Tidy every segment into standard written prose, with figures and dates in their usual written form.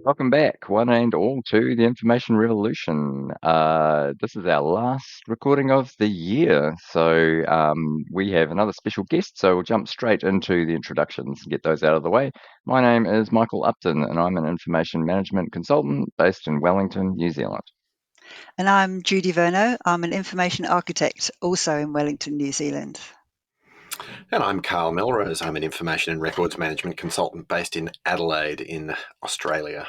Welcome back, one and all, to the Information Revolution. This is our last recording of the year, so we have another special guest, so we'll jump straight into the introductions and get those out of the way. My name is Michael Upton, and I'm an information management consultant based in Wellington, New Zealand. And I'm Judi Vernau. I'm an information architect, also in Wellington, New Zealand. And I'm Karl Melrose. I'm an information and records management consultant based in Adelaide in Australia.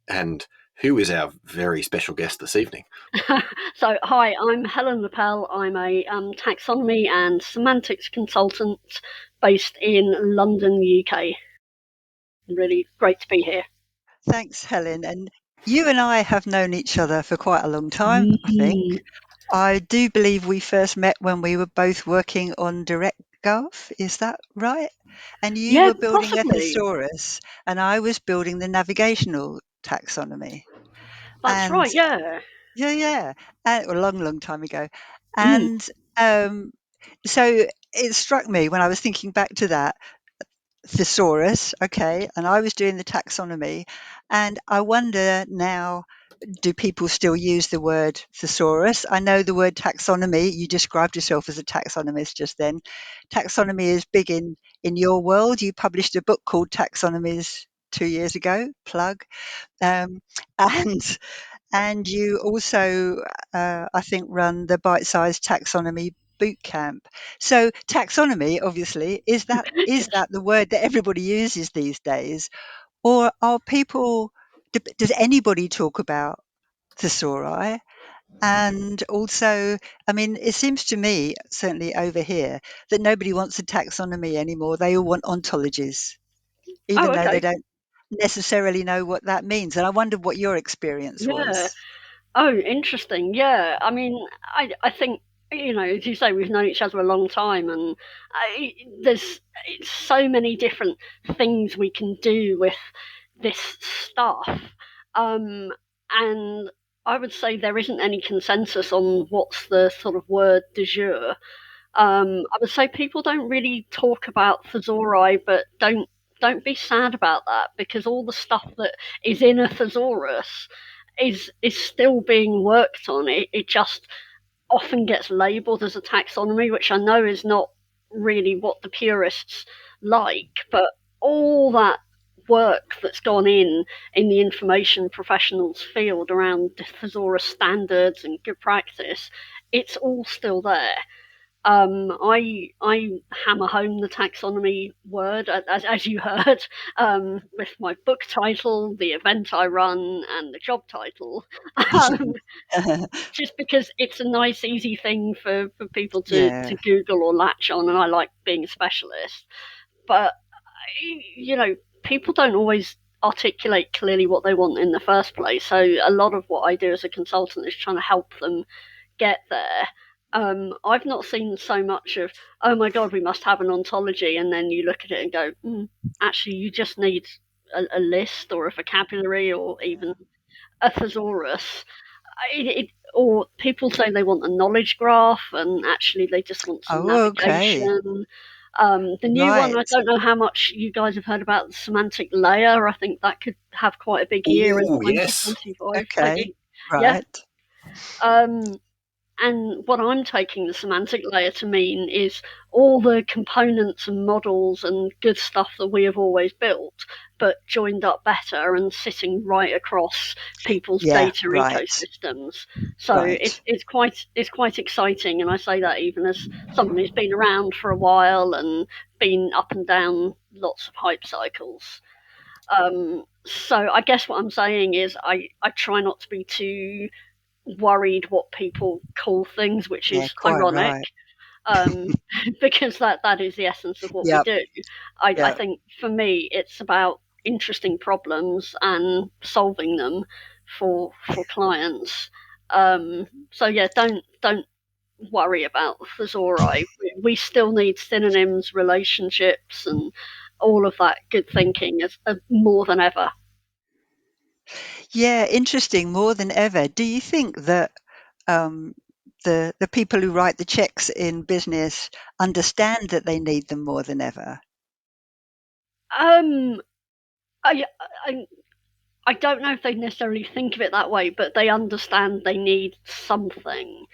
And who is our very special guest this evening? So, hi, I'm Helen Lippell. I'm a taxonomy and semantics consultant based in London, UK. Really great to be here. Thanks, Helen. And you and I have known each other for quite a long time, I think. I do believe we first met when we were both working on DirectGov. Is that right? And you were building a possibly. thesaurus, and I was building the navigational taxonomy. That's right, yeah. Yeah. A long time ago. And so it struck me when I was thinking back to that thesaurus, okay, and I was doing the taxonomy, and I wonder now, do people still use the word thesaurus? I know the word taxonomy, you described yourself as a taxonomist just then. Taxonomy is big in your world. You published a book called Taxonomies 2 years ago, plug. Um, and you also, I think, run the bite-sized Taxonomy Boot Camp. So taxonomy, obviously, is that the word that everybody uses these days, or are people? Does anybody talk about thesauri? And also, I mean, it seems to me, certainly over here, that nobody wants a taxonomy anymore. They all want ontologies, even though they don't necessarily know what that means. And I wondered what your experience was. Oh, interesting. Yeah. I mean, I think, as you say, we've known each other a long time, and there's so many different things we can do with this stuff. And I would say there isn't any consensus on what's the sort of word du jour. I would say people don't really talk about thesauri, but don't be sad about that, because all the stuff that is in a thesaurus is still being worked on. It just often gets labelled as a taxonomy, which I know is not really what the purists like, but all that work that's gone in the information professionals field around thesaurus standards and good practice, it's all still there. I hammer home the taxonomy word, as you heard, with my book title, the event I run, and the job title, just because it's a nice, easy thing for people to Google or latch on, and I like being a specialist. But, people don't always articulate clearly what they want in the first place, so a lot of what I do as a consultant is trying to help them get there. I've not seen so much of, oh my God, we must have an ontology, and then you look at it and go, actually, you just need a list or a vocabulary or even a thesaurus. Or people say they want a knowledge graph, and actually they just want some navigation. The new one, I don't know how much you guys have heard about the semantic layer. I think that could have quite a big year in 2025. Okay, right. Yeah. And what I'm taking the semantic layer to mean is all the components and models and good stuff that we have always built, but joined up better and sitting right across people's data ecosystems. So it's quite exciting, and I say that even as someone who's been around for a while and been up and down lots of hype cycles. So I guess what I'm saying is I try not to be too worried what people call things, which is ironic, because that is the essence of what we do. I think for me it's about interesting problems and solving them for clients. So yeah, don't worry about thesauri. We still need synonyms, relationships, and all of that good thinking as more than ever. Yeah, interesting, more than ever. Do you think that the people who write the checks in business understand that they need them more than ever? I I don't know if they necessarily think of it that way, but they understand they need something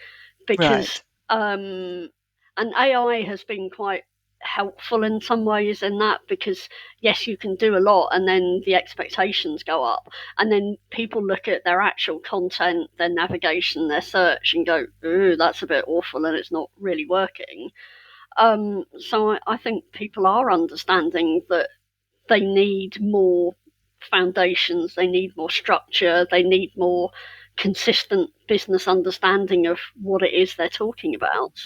because, Right. and AI has been quite helpful in some ways in that, because yes, you can do a lot and then the expectations go up, and then people look at their actual content, their navigation, their search, and go, ooh, that's a bit awful and it's not really working. So I think people are understanding that they need more foundations, they need more structure, they need more consistent business understanding of what it is they're talking about.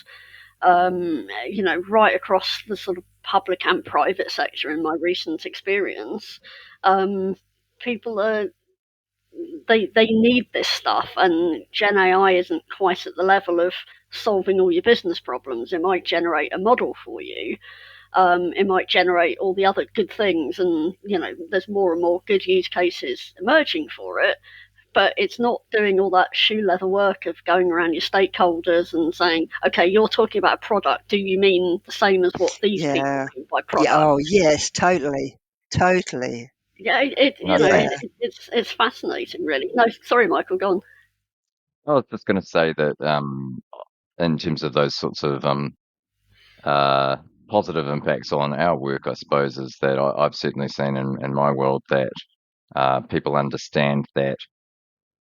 Right across the sort of public and private sector in my recent experience, people are they need this stuff, and Gen AI isn't quite at the level of solving all your business problems. It might generate a model for you, it might generate all the other good things, and there's more and more good use cases emerging for it. But it's not doing all that shoe leather work of going around your stakeholders and saying, "Okay, you're talking about a product. Do you mean the same as what these people Yeah. mean by Yeah. product?" Oh, yes, totally. Totally. Yeah, And I think, Yeah. it's fascinating, really. No, sorry, Michael, go on. I was just going to say that in terms of those sorts of uh, positive impacts on our work, I suppose, is that I've certainly seen in my world that people understand that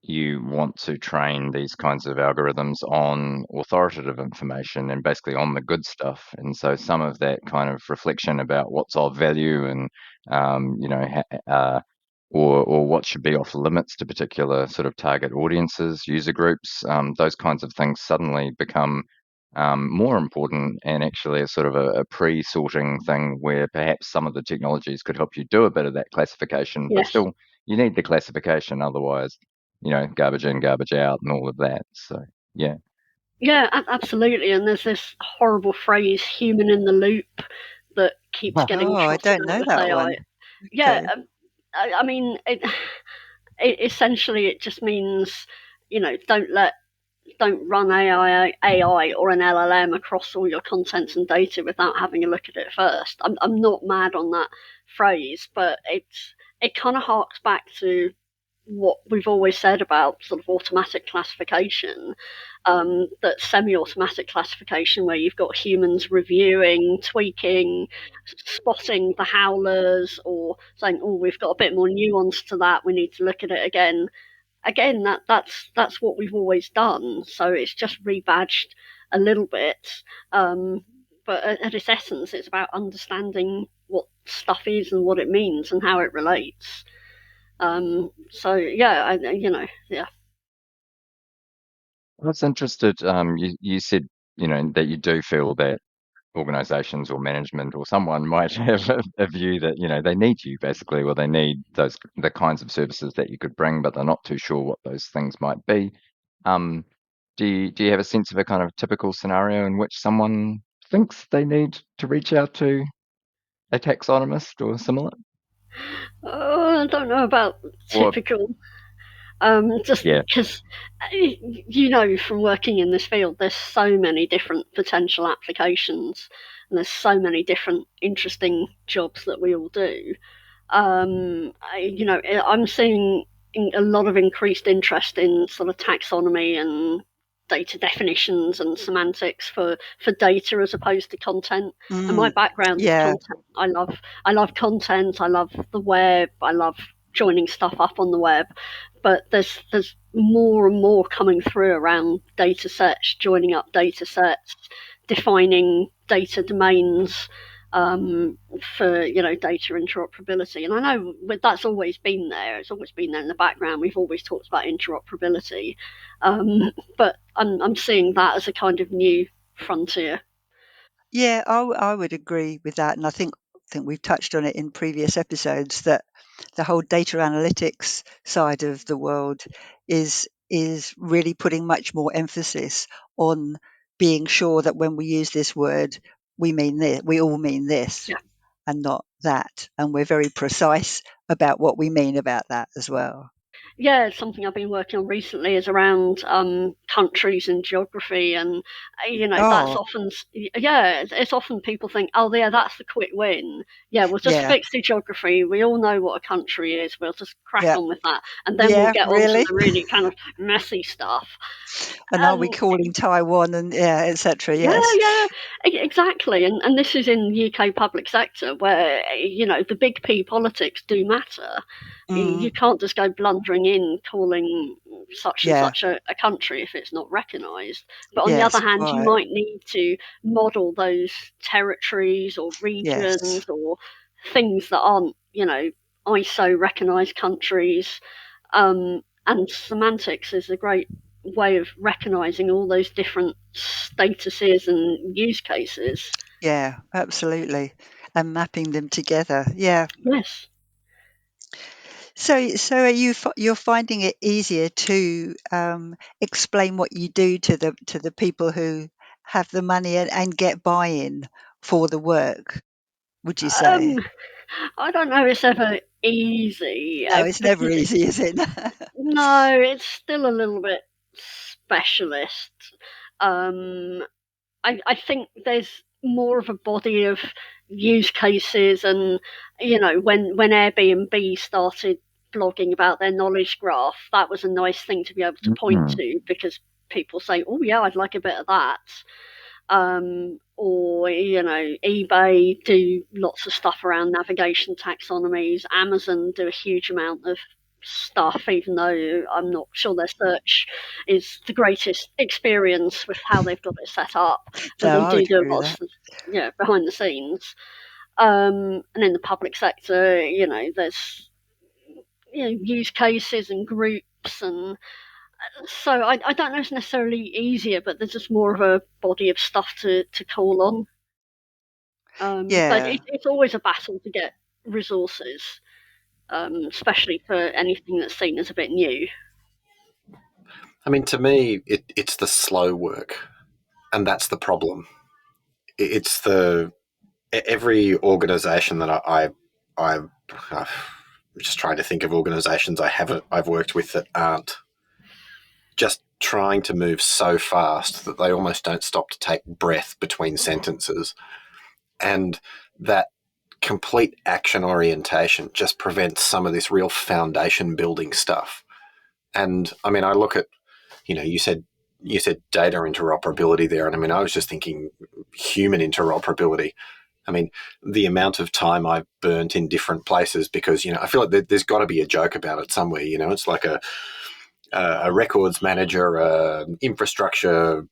you want to train these kinds of algorithms on authoritative information and basically on the good stuff. And so some of that kind of reflection about what's of value and, or what should be off limits to particular sort of target audiences, user groups, those kinds of things suddenly become more important, and actually a sort of a pre-sorting thing where perhaps some of the technologies could help you do a bit of that classification, but Yes. still you need the classification, otherwise garbage in, garbage out, and all of that. So, yeah. Yeah, absolutely. And there's this horrible phrase, "human in the loop," that keeps getting Oh, I trotted don't out know with that AI. one. Yeah, Okay. I mean, essentially it just means, don't run AI or an LLM across all your contents and data without having a look at it first. I'm not mad on that phrase, but it kind of harks back to what we've always said about sort of automatic classification, that semi-automatic classification where you've got humans reviewing, tweaking, spotting the howlers, or saying, "Oh, we've got a bit more nuance to that. We need to look at it again." Again, that's what we've always done. So it's just rebadged a little bit, but at its essence, it's about understanding what stuff is and what it means and how it relates. So yeah, yeah. I was interested. You said that you do feel that organizations or management or someone might have a view that they need you basically, or they need the kinds of services that you could bring, but they're not too sure what those things might be. Um, do you have a sense of a kind of typical scenario in which someone thinks they need to reach out to a taxonomist or similar? I don't know about Or typical. Just yeah, because, from working in this field, there's so many different potential applications, and there's so many different interesting jobs that we all do. I'm seeing a lot of increased interest in sort of taxonomy and data definitions and semantics for data as opposed to content. And my Mm. background is Yeah. content. I love content. I love the web. I love joining stuff up on the web. But there's more and more coming through around data sets, joining up data sets, defining data domains, for data interoperability. And I know that's always been there. It's always been there in the background. We've always talked about interoperability, but I'm seeing that as a kind of new frontier. Yeah, I would agree with that, and I think we've touched on it in previous episodes that the whole data analytics side of the world is really putting much more emphasis on being sure that when we use this word, we all mean this Yeah, and not that, and we're very precise about what we mean about that as well. Yeah, something I've been working on recently is around countries and geography, and that's Oh, often it's often people think, oh yeah, that's the quick win. Yeah, we'll just yeah, fix the geography. We all know what a country is. We'll just crack yeah, on with that, and then we'll yeah, get on to really. the really kind of messy stuff. And are we And calling Taiwan and yeah, etc. yeah, Yes. yeah, exactly. And this is in UK public sector where, the big P politics do matter. You Mm, can't just go blundering in calling such and yeah. such a country if it's not recognised. But on the other Yes. hand, you Right. might need to model those territories or Yes. regions or things that aren't, ISO recognised countries. And semantics is a great way of recognizing all those different statuses and use cases. Yeah. Absolutely. And mapping them together. Yeah. Yes. So are you're finding it easier to explain what you do to the people who have the money and get buy-in for the work? Would you say? Um, I don't know. It's ever easy No, it's never because easy, is it? no, it's still a little bit specialist. Um, I think there's more of a body of use cases, and when Airbnb started blogging about their knowledge graph, that was a nice thing to be able to point Mm, to because people say, "Oh yeah, I'd like a bit of that." Or eBay do lots of stuff around navigation taxonomies. Amazon do a huge amount of stuff, even though I'm not sure their search is the greatest experience with how they've got it set up, but No, they I would do a agree with lot of that. stuff, behind the scenes. And in the public sector, there's use cases and groups, and so I don't know if it's necessarily easier, but there's just more of a body of stuff to call on. But Yeah. it's always a battle to get resources, especially for anything that's seen as a bit new. I mean, to me, it's the slow work, and that's the problem. It's the every organisation that I'm just trying to think of organisations I've worked with that aren't just trying to move so fast that they almost don't stop to take breath between sentences, and that complete action orientation just prevents some of this real foundation building stuff. And I mean, I look at, you said data interoperability there, and I mean, I was just thinking human interoperability. I mean, the amount of time I've burnt in different places because I feel like there's got to be a joke about it somewhere. It's like a records manager, infrastructure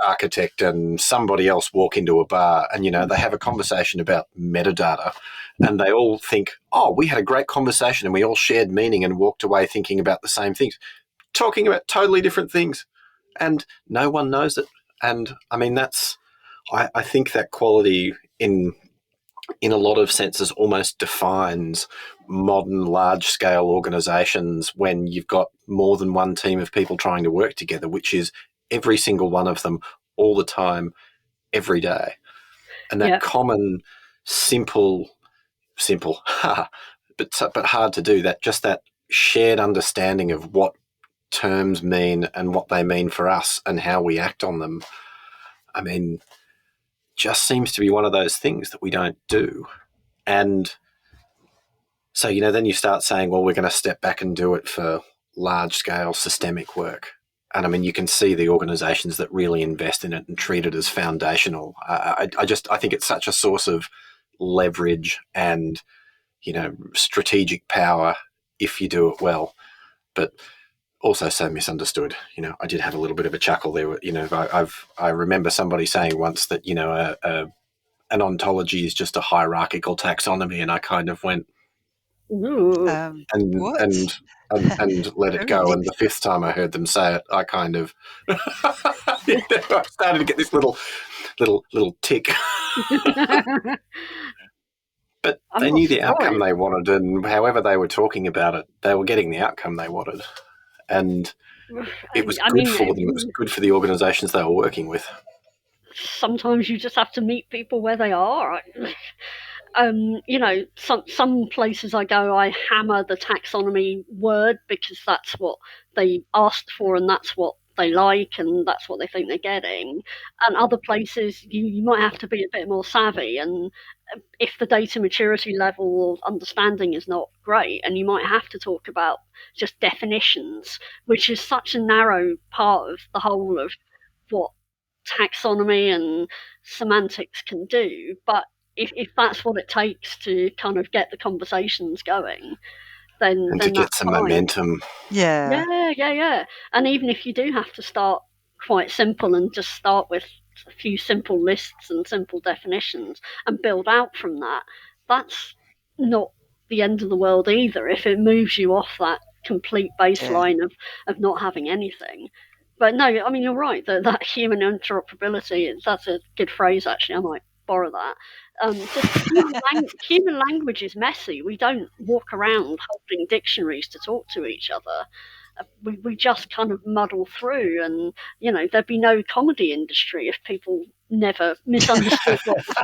architect, and somebody else walk into a bar, and they have a conversation about metadata, and they all think, "Oh, we had a great conversation, and we all shared meaning and walked away thinking about the same things, talking about totally different things, and no one knows it." And I mean, I think that quality in a lot of senses almost defines modern large scale organizations when you've got more than one team of people trying to work together, which is every single one of them all the time, every day. And that Yeah, common, simple, but hard to do, that shared understanding of what terms mean and what they mean for us and how we act on them. I mean, just seems to be one of those things that we don't do. And so, then you start saying, well, we're going to step back and do it for large scale systemic work. And I mean, you can see the organizations that really invest in it and treat it as foundational. I think it's such a source of leverage and, strategic power if you do it well, but also so misunderstood. I did have a little bit of a chuckle there. I remember somebody saying once that, an ontology is just a hierarchical taxonomy. And I kind of went, ooh, and What? and and let it Very go. deep. And the fifth time I heard them say it, I kind of I started to get this little tick. But I'm they not knew the outcome surprised. they wanted, and however they were talking about it, they were getting the outcome they wanted, and it was I good mean, for them. It was good for the organisations they were working with. sometimes you just have to meet people where they are. some places I go, I hammer the taxonomy word because that's what they asked for and that's what they like and that's what they think they're getting. And other places, you might have to be a bit more savvy. And if the data maturity level or understanding is not great, and you might have to talk about just definitions, which is such a narrow part of the whole of what taxonomy and semantics can do. But if that's what it takes to kind of get the conversations going, then and to get that's some fine. momentum. Yeah. Yeah. And even if you do have to start quite simple and just start with a few simple lists and simple definitions and build out from that, that's not the end of the world either if it moves you off that complete Yeah. baseline of not having anything. But no, I mean, you're right, that human interoperability, that's a good phrase, actually. I might borrow that. Just human language is messy. We don't walk around holding dictionaries to talk to each other. We just kind of muddle through, and there'd be no comedy industry if people never misunderstood what was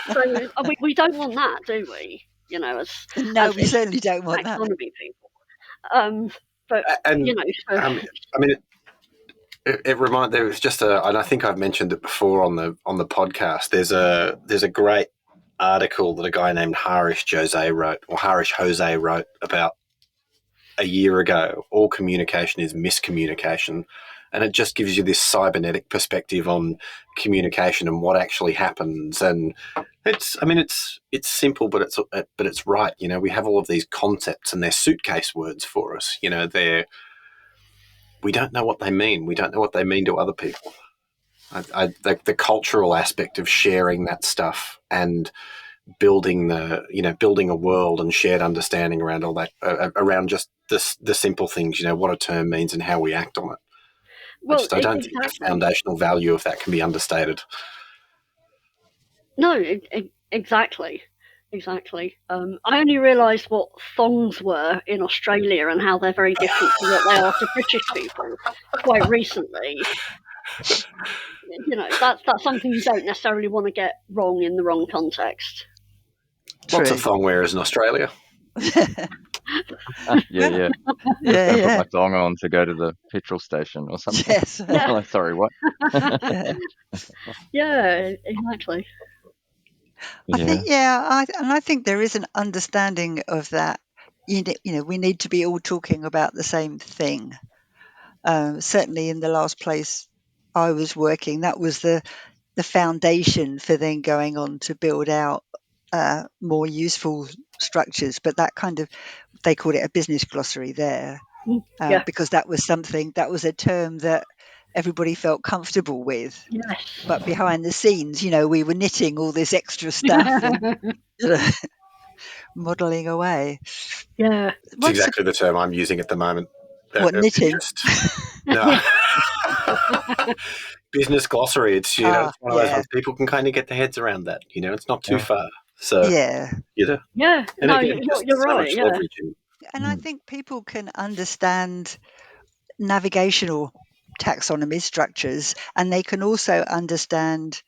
said. So we don't want that, do we? No, As we certainly don't want that. taxonomy people. But And so, I mean, it reminded. There was just and I think I've mentioned it before on the podcast. There's a great article that a guy named Harish Jose wrote about a year ago. All communication is miscommunication, and it just gives you this cybernetic perspective on communication and what actually happens. And it's simple, but it's right. We have all of these concepts, and they're suitcase words for us. We don't know what they mean. We don't know what they mean to other people. The cultural aspect of sharing that stuff and building a world and shared understanding around all that, around just the simple things, what a term means and how we act on it. well, I don't think the foundational value of that can be understated. No, exactly. I only realised what thongs were in Australia and how they're very different to what they are to British people quite recently. That's something you don't necessarily want to get wrong in the wrong context. Lots True. of thong wearers in Australia. Yeah. Gotta put my thong on to go to the petrol station or something. Yes. Like, sorry, what? Yeah, exactly. I think there is an understanding of that. We need to be all talking about the same thing. Certainly, in the last place I was working, that was the foundation for then going on to build out more useful structures. But that kind of, they called it a business glossary there, Yeah. because that was a term that everybody felt comfortable with. Yes. But behind the scenes, we were knitting all this extra stuff and modelling away. Yeah. It's exactly the term I'm using at the moment. What, knitting? No. Business glossary. It's it's one of those ones people can kind of get their heads around that. It's not too far. So yeah. Yeah. And No, again, you're so right. much Yeah. leverage in. And I think people can understand navigational taxonomy structures, and they can also understand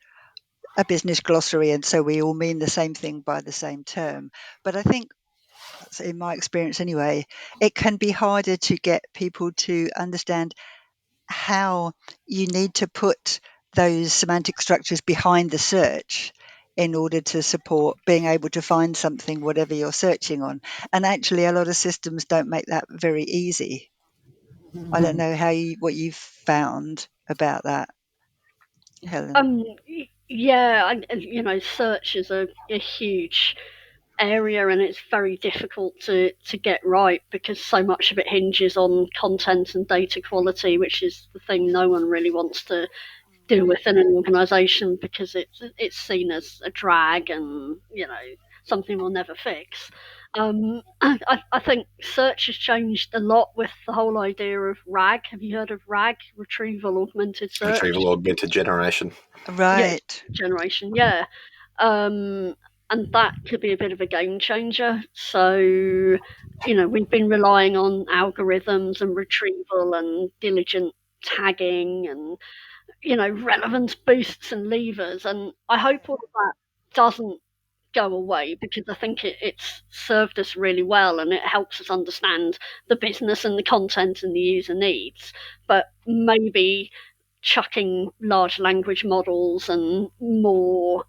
a business glossary, and so we all mean the same thing by the same term. But I think, in my experience anyway, it can be harder to get people to understand how you need to put those semantic structures behind the search in order to support being able to find something, whatever you're searching on. And actually, a lot of systems don't make that very easy. I don't know what you've found about that, Helen. Yeah, search is a huge area, and it's very difficult to get right because so much of it hinges on content and data quality, which is the thing no one really wants to deal with in an organisation because it's seen as a drag and something we'll never fix. I think search has changed a lot with the whole idea of RAG. Have you heard of RAG? Retrieval Augmented Search. Retrieval Augmented Generation. Right. Generation, yeah. And that could be a bit of a game changer. So, we've been relying on algorithms and retrieval and diligent tagging and relevance boosts and levers, and I hope all of that doesn't go away, because I think it's served us really well, and it helps us understand the business and the content and the user needs. But maybe chucking large language models and more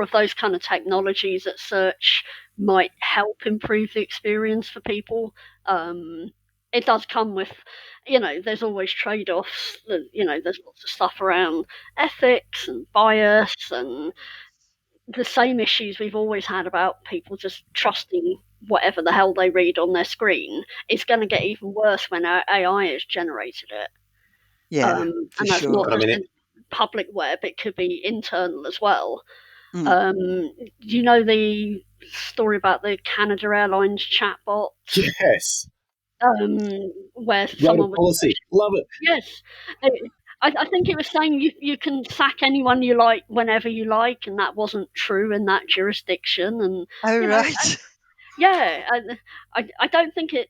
of those kind of technologies at search might help improve the experience for people. It does come with, there's always trade-offs. There's lots of stuff around ethics and bias and the same issues we've always had about people just trusting whatever the hell they read on their screen. Is going to get even worse when our AI has generated it. Yeah, for And that's sure. not just in public web, it could be internal as well. Mm. Do you know the story about the Canada Airlines chatbots? Yes. Where Write someone a was, policy. Love it. yes, I think it was saying you can sack anyone you like whenever you like, and that wasn't true in that jurisdiction. And Oh, you know, right. yeah, I don't think it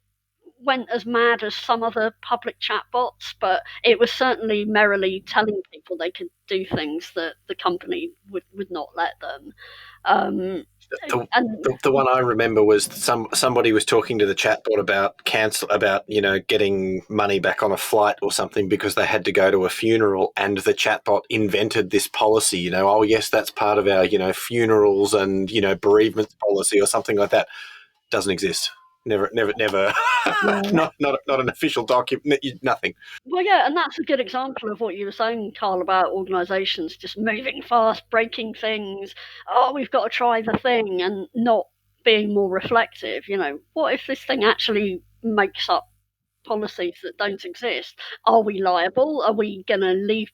went as mad as some other public chatbots, but it was certainly merrily telling people they could do things that the company would not let them. Um, and The one I remember was somebody was talking to the chatbot about getting money back on a flight or something because they had to go to a funeral, and the chatbot invented this policy. Oh yes, that's part of our funerals and bereavement policy or something like that. Doesn't exist. Never. yeah. not an official document. Nothing. Well, yeah, and that's a good example of what you were saying, Karl, about organisations just moving fast, breaking things. Oh, we've got to try the thing, and not being more reflective. What if this thing actually makes up policies that don't exist? Are we liable? Are we going to leave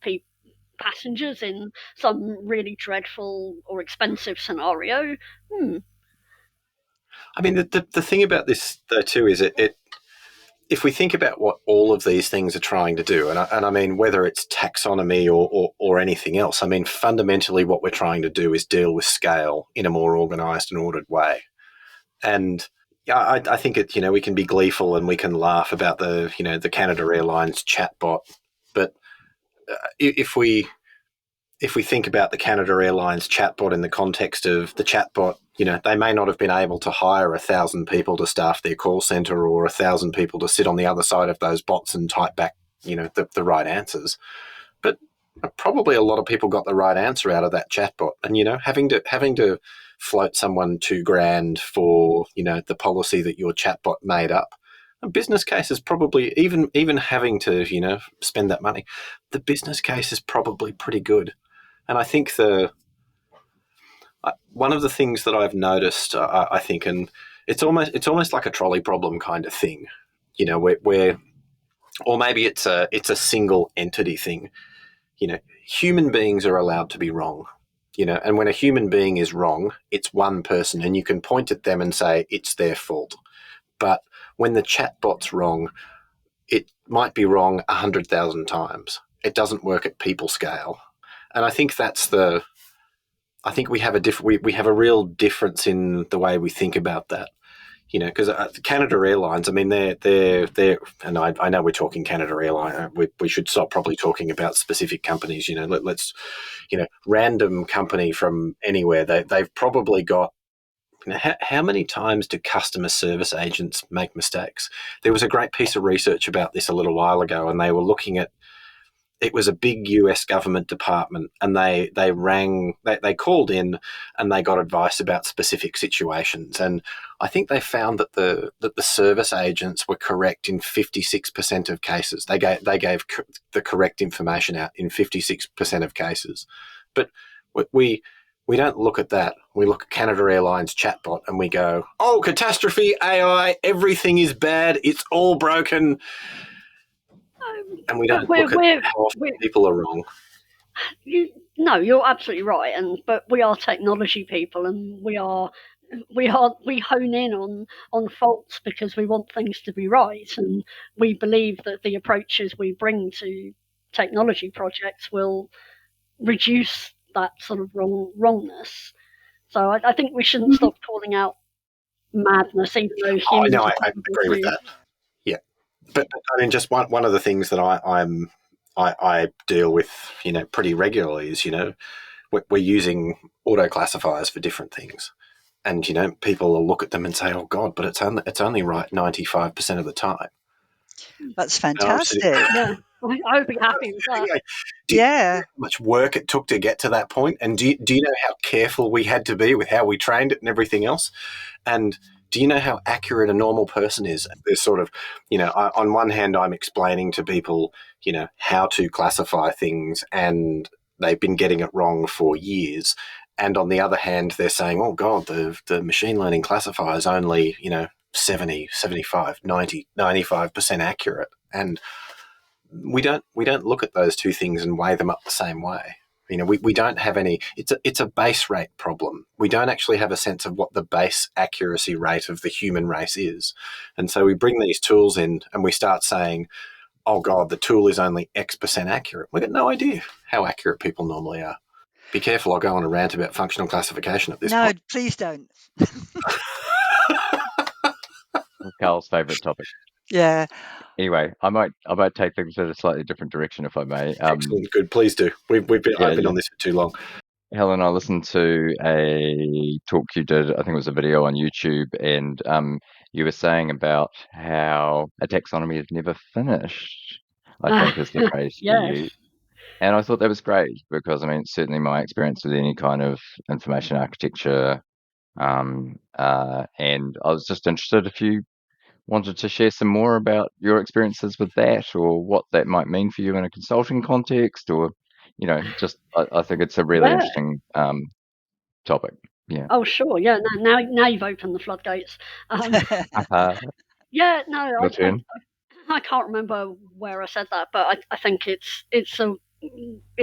passengers in some really dreadful or expensive scenario? I mean, the thing about this though too is it if we think about what all of these things are trying to do, and I mean, whether it's taxonomy or anything else, I mean, fundamentally what we're trying to do is deal with scale in a more organised and ordered way. And yeah, I think we can be gleeful and we can laugh about the Canada Airlines chatbot, but if we think about the Canada Airlines chatbot in the context of the chatbot, they may not have been able to hire 1,000 people to staff their call center or 1,000 people to sit on the other side of those bots and type back, the right answers. But probably a lot of people got the right answer out of that chatbot. And, having to float someone $2,000 for, the policy that your chatbot made up, a business case is probably, even having to, spend that money, the business case is probably pretty good. And I think one of the things that I've noticed, I think, and it's almost like a trolley problem kind of thing, where or maybe it's a single entity thing. Human beings are allowed to be wrong, and when a human being is wrong, it's one person, and you can point at them and say it's their fault. But when the chatbot's wrong, it might be wrong 100,000 times. It doesn't work at people scale, and I think we have we have a real difference in the way we think about that, because Canada Airlines, I mean, they're and I know we're talking Canada Airlines. We should stop probably talking about specific companies. Let's random company from anywhere. They've probably got. How many times do customer service agents make mistakes? There was a great piece of research about this a little while ago, and they were looking at. It was a big US government department, and they called in and they got advice about specific situations. And I think they found that the service agents were correct in 56% of cases. They gave the correct information out in 56% of cases. But we don't look at that. We look at Canada Airlines chatbot and we go, "Oh, catastrophe, AI, everything is bad, it's all broken." And we don't look at how often people are wrong. No, you're absolutely right, but we are technology people, and we hone in on faults because we want things to be right, and we believe that the approaches we bring to technology projects will reduce that sort of wrongness. So I think we shouldn't stop calling out madness, even though humans. No, I agree with that. Yeah, but I mean, just one of the things that I deal with, pretty regularly is, we're using auto classifiers for different things. And, people will look at them and say, oh, God, but it's only right 95% of the time. That's And I'm sitting, fantastic. Yeah, I would be happy with that. anyway, do you know Yeah. how much work it took to get to that point? And do you know how careful we had to be with how we trained it and everything else? And do you know how accurate a normal person is? There's sort of, on one hand, I'm explaining to people, how to classify things, and they've been getting it wrong for years. And on the other hand, they're saying, oh, God, the machine learning classifier is only, 70, 75, 90, 95% accurate. And we don't look at those two things and weigh them up the same way. We don't have any. It's a base rate problem. We don't actually have a sense of what the base accuracy rate of the human race is, and so we bring these tools in and we start saying, "Oh God, the tool is only X% accurate." We've got no idea how accurate people normally are. Be careful! I'll go on a rant about functional classification at this No, point. please don't. Carl's favourite topic. Yeah. Anyway, I might take things in a slightly different direction if I may. Excellent, good. Please do. I've been on this for too long. Helen, I listened to a talk you did. I think it was a video on YouTube, and you were saying about how a taxonomy is never finished, I think is the phrase you Yes. used. And I thought that was great because, it's certainly my experience with any kind of information architecture. And I was just interested if you wanted to share some more about your experiences with that, or what that might mean for you in a consulting context, or just I think it's a really Yeah. interesting topic. Yeah. Oh, sure. Yeah. Now you've opened the floodgates. Yeah. No, Your turn. I can't remember where I said that, but I think it's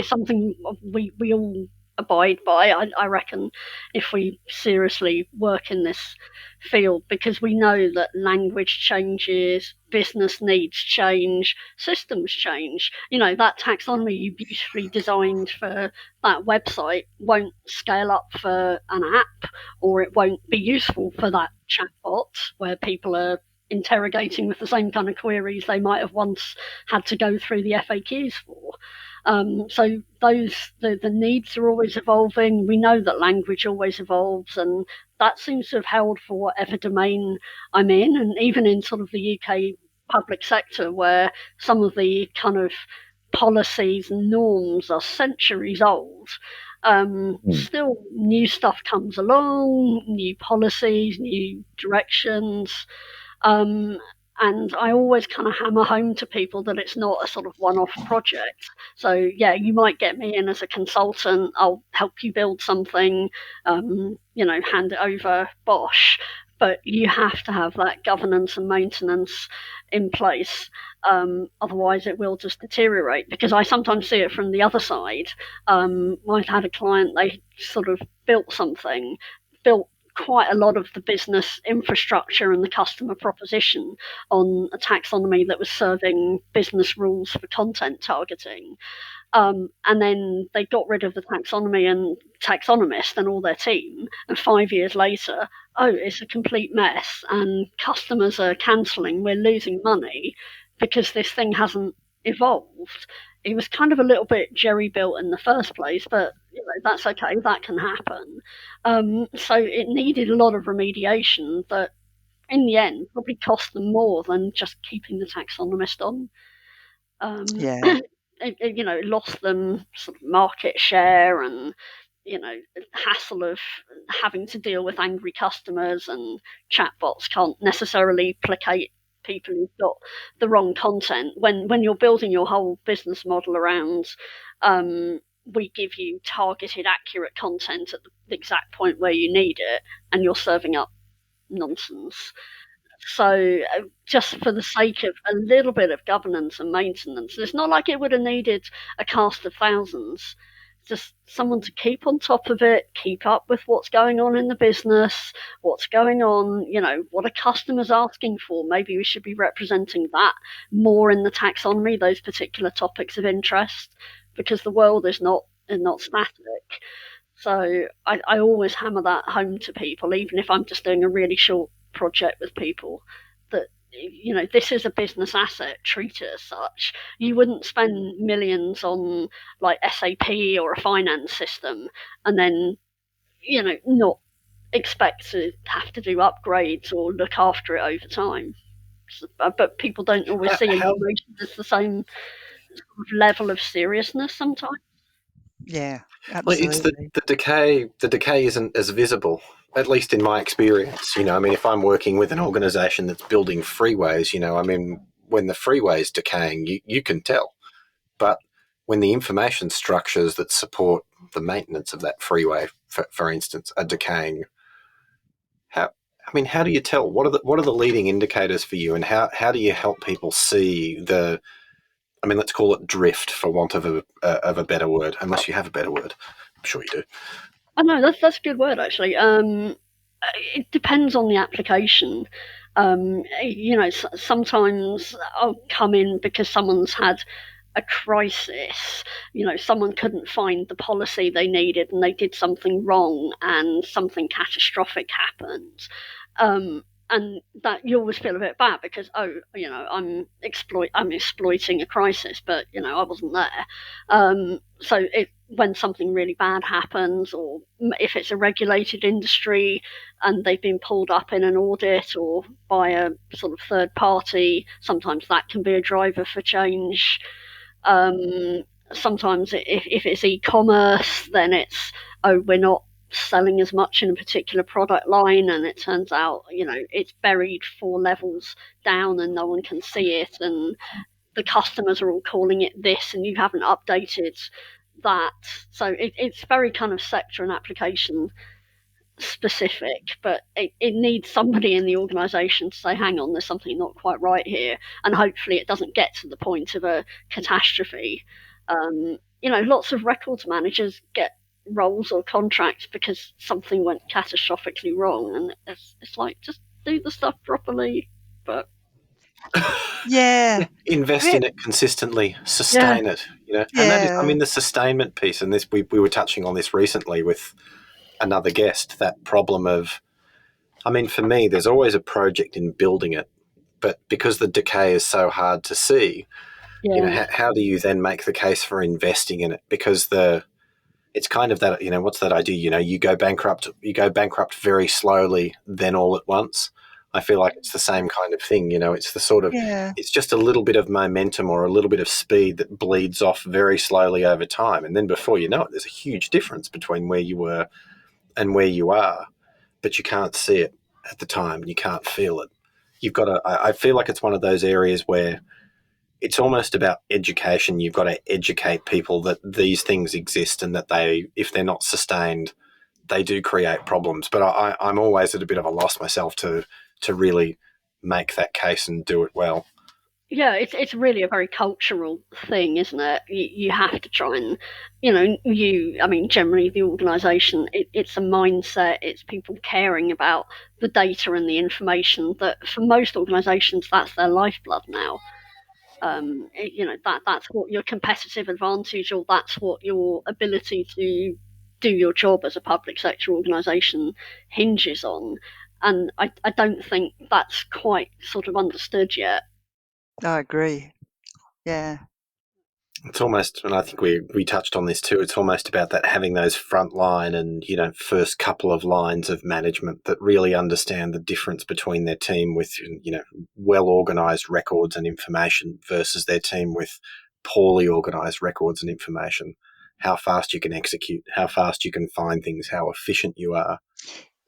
something we all abide by. I reckon, if we seriously work in this field, because we know that language changes, business needs change, systems change. That taxonomy you beautifully designed for that website won't scale up for an app, or it won't be useful for that chatbot where people are interrogating with the same kind of queries they might have once had to go through the FAQs for. So the needs are always evolving. We know that language always evolves, and that seems to have held for whatever domain I'm in, and even in sort of the UK public sector, where some of the kind of policies and norms are centuries old. Still, new stuff comes along, new policies, new directions. And I always kind of hammer home to people that it's not a sort of one-off project. So yeah, you might get me in as a consultant. I'll help you build something, hand it over, bosh. But you have to have that governance and maintenance in place. Otherwise, it will just deteriorate. Because I sometimes see it from the other side. I've had a client, they sort of built quite a lot of the business infrastructure and the customer proposition on a taxonomy that was serving business rules for content targeting. And then they got rid of the taxonomy and taxonomist and all their team. And 5 years later, it's a complete mess. And customers are cancelling. We're losing money because this thing hasn't evolved. It was kind of a little bit jerry built in the first place, but that's okay. That can happen. So it needed a lot of remediation that, in the end, probably cost them more than just keeping the taxonomist on. Yeah. It lost them sort of market share and hassle of having to deal with angry customers, and chatbots can't necessarily placate people who've got the wrong content. When you're building your whole business model around, we give you targeted, accurate content at the exact point where you need it, and you're serving up nonsense. So just for the sake of a little bit of governance and maintenance, it's not like it would have needed a cast of thousands. Just someone to keep on top of it, keep up with what's going on in the business, what's going on, what are customers asking for? Maybe we should be representing that more in the taxonomy, those particular topics of interest, because the world is not static. So I always hammer that home to people, even if I'm just doing a really short project with people, that this is a business asset, treat it as such. You wouldn't spend millions on like SAP or a finance system and then, not expect to have to do upgrades or look after it over time. But people don't always see How information as the same level of seriousness sometimes. Yeah, well, it's absolutely. the decay. The decay isn't as visible, at least in my experience. I mean, if I'm working with an organisation that's building freeways, I mean, when the freeway's decaying, you can tell. But when the information structures that support the maintenance of that freeway, for instance, are decaying, how do you tell? What are the leading indicators for you, and how do you help people see the? I mean, let's call it drift, for want of a better word, unless you have a better word. I'm sure you do. I know that's a good word actually. It depends on the application. Sometimes I'll come in because someone's had a crisis. Someone couldn't find the policy they needed and they did something wrong and something catastrophic happened. And that you always feel a bit bad because I'm exploiting a crisis, but I wasn't there. So when something really bad happens, or if it's a regulated industry and they've been pulled up in an audit or by a sort of third party, sometimes that can be a driver for change. Sometimes if it's e-commerce, then it's, we're not selling as much in a particular product line, and it turns out it's buried 4 levels down and no one can see it, and the customers are all calling it this and you haven't updated that. So it's very kind of sector and application specific, but it needs somebody in the organisation to say, hang on, there's something not quite right here, and hopefully it doesn't get to the point of a catastrophe. Lots of records managers get roles or contracts because something went catastrophically wrong, and it's like, just do the stuff properly. But Yeah, Invest in it consistently, yeah, sustain it, and that is, I yeah, mean, the sustainment piece, and this we were touching on this recently with another guest, that problem of, I mean, for me, there's always a project in building it, but because the decay is so hard to see, yeah, how do you then make the case for investing in it? Because it's kind of that, what's that idea? You go bankrupt very slowly, then all at once. I feel like it's the same kind of thing. It's the sort of, yeah, it's just a little bit of momentum or a little bit of speed that bleeds off very slowly over time. And then before you know it, there's a huge difference between where you were and where you are, but you can't see it at the time and you can't feel it. You've got to, I feel like it's one of those areas where it's almost about education. You've got to educate people that these things exist and that if they're not sustained, they do create problems. But I'm always at a bit of a loss myself to really make that case and do it well. yeah. It's really a very cultural thing, isn't it? You have to try and, I mean, generally the organisation, it's a mindset. It's people caring about the data and the information that for most organisations that's their lifeblood now. That's what your competitive advantage, or that's what your ability to do your job as a public sector organisation hinges on. And I don't think that's quite sort of understood yet. I agree. Yeah, It's almost, and I think we touched on this too. It's almost about that, having those front line and first couple of lines of management that really understand the difference between their team with well organised records and information versus their team with poorly organised records and information. How fast you can execute, how fast you can find things, how efficient you are,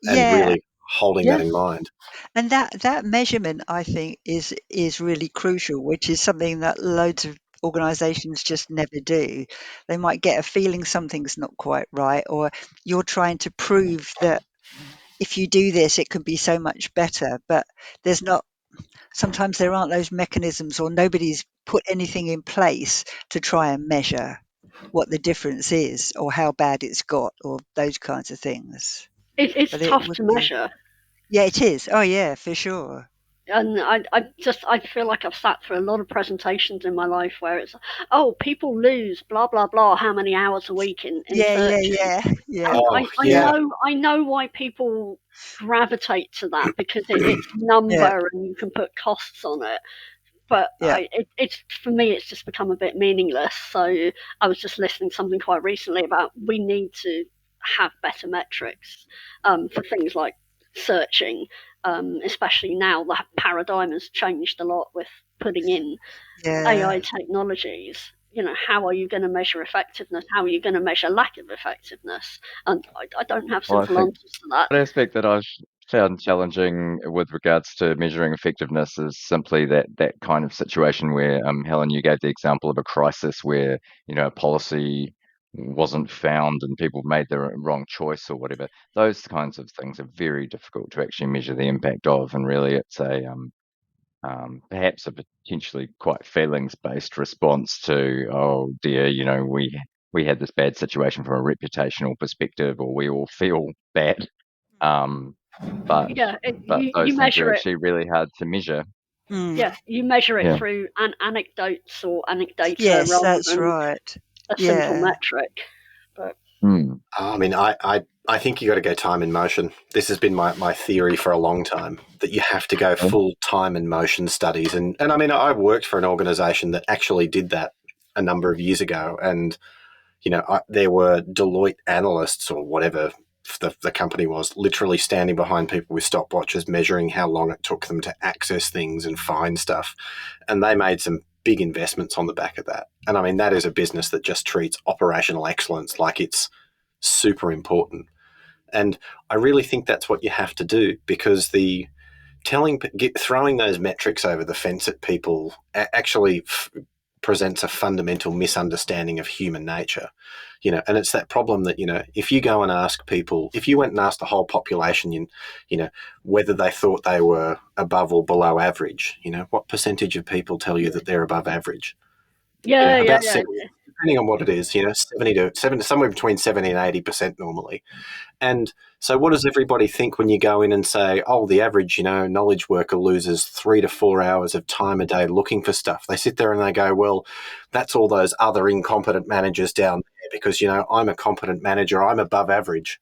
and yeah, really holding that Yeah, in mind. and that measurement, I think, is really crucial, which is something that loads of organizations just never do. They might get a feeling something's not quite right, or you're trying to prove that if you do this, it can be so much better, but there's not. Sometimes there aren't those mechanisms, or nobody's put anything in place to try and measure what the difference is, or how bad it's got, or those kinds of things. it's But it tough would to be, measure. yeah, it is. Oh, yeah, for sure. And I feel like I've sat through a lot of presentations in my life where it's, oh, people lose blah blah blah how many hours a week in Yeah, yeah, searching. yeah, yeah, And Oh, yeah. I know why people gravitate to that, because it's yeah, number and you can put costs on it. But yeah, it's for me, it's just become a bit meaningless. So I was just listening to something quite recently about we need to have better metrics for things like searching, especially now the paradigm has changed a lot with putting in yeah. AI technologies. You know, how are you going to measure effectiveness? How are you going to measure lack of effectiveness? And I don't have Well, I simple think answers to that. one aspect that I've found challenging with regards to measuring effectiveness is simply that kind of situation where, Helen, you gave the example of a crisis where, a policy wasn't found and people made the wrong choice or whatever. Those kinds of things are very difficult to actually measure the impact of, and really it's perhaps a potentially quite feelings-based response to, oh dear, we had this bad situation from a reputational perspective, or we all feel bad. Um, but Yeah, but you those things are measure it. actually really hard to measure. Mm. Yeah, you measure it Yeah. through anecdotes or anecdata Yes, rather that's than right. a simple Yeah. metric. But Hmm. I mean, I think you got to go time in motion. This has been my theory for a long time, that you have to go Okay. full time and motion studies. And I mean, I worked for an organization that actually did that a number of years ago. And, there were Deloitte analysts or whatever the company was, literally standing behind people with stopwatches, measuring how long it took them to access things and find stuff. And they made some big investments on the back of that. And I mean, that is a business that just treats operational excellence like it's super important. And I really think that's what you have to do, because throwing those metrics over the fence at people actually presents a fundamental misunderstanding of human nature. And it's that problem that, if you go and ask people, if you went and asked the whole population, whether they thought they were above or below average, what percentage of people tell you that they're above average? yeah, yeah, About yeah, 70, depending on what it is, 70 to 70, somewhere between 70 and 80% normally. And so what does everybody think when you go in and say, oh, the average, knowledge worker loses 3 to 4 hours of time a day looking for stuff? They sit there and they go, well, that's all those other incompetent managers down there, because, I'm a competent manager, I'm above average.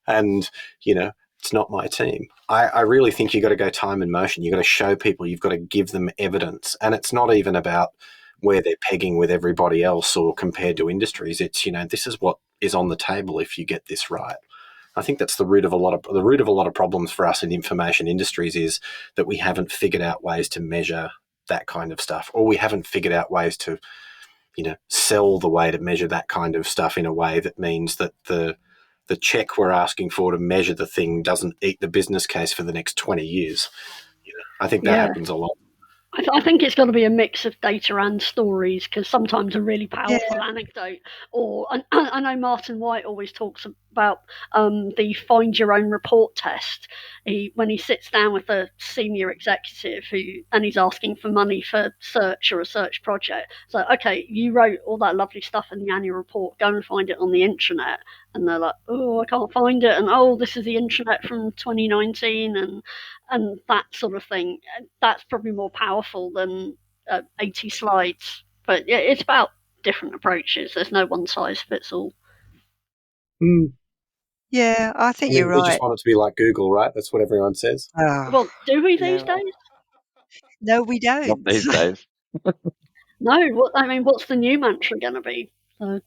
And, it's not my team. I really think you've got to go time and motion. You've got to show people, you've got to give them evidence. And it's not even about where they're pegging with everybody else or compared to industries. It's, this is what is on the table if you get this right. I think that's the root of a lot of problems for us in information industries, is that we haven't figured out ways to measure that kind of stuff, or we haven't figured out ways to, sell the way to measure that kind of stuff in a way that means that the check we're asking for to measure the thing doesn't eat the business case for the next 20 years. I think that yeah. happens a lot. I think it's got to be a mix of data and stories, because sometimes a really Yeah. powerful anecdote, or I know Martin White always talks about the find your own report test. When he sits down with a senior executive and he's asking for money for search or a search project. So, okay, you wrote all that lovely stuff in the annual report, go and find it on the internet. And they're like, oh, I can't find it. And oh, this is the internet from 2019. And that sort of thing. That's probably more powerful than 80 slides. But yeah, it's about different approaches. There's no one size fits all. Yeah, I think I mean, you're we just right. want it to be like Google, right? That's what everyone says. Oh, Well, do we these yeah. days? No, we Not don't. these days. No. What's the new mantra going to be? So,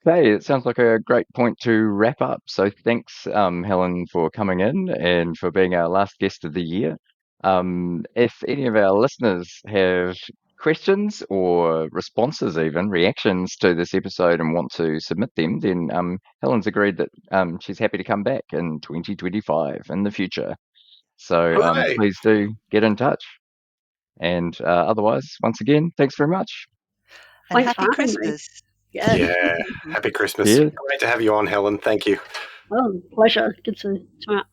Okay, it sounds like a great point to wrap up. So thanks, Helen, for coming in and for being our last guest of the year. If any of our listeners have questions or responses, even reactions to this episode, and want to submit them, then Helen's agreed that she's happy to come back in 2025 in the future. So Hooray! please do get in touch. And otherwise, once again, thanks very much. And thanks for happy having me. Christmas. Yeah. Yeah. Happy Christmas. Cheers. Great to have you on, Helen. Thank you. Well, pleasure. Good to chat.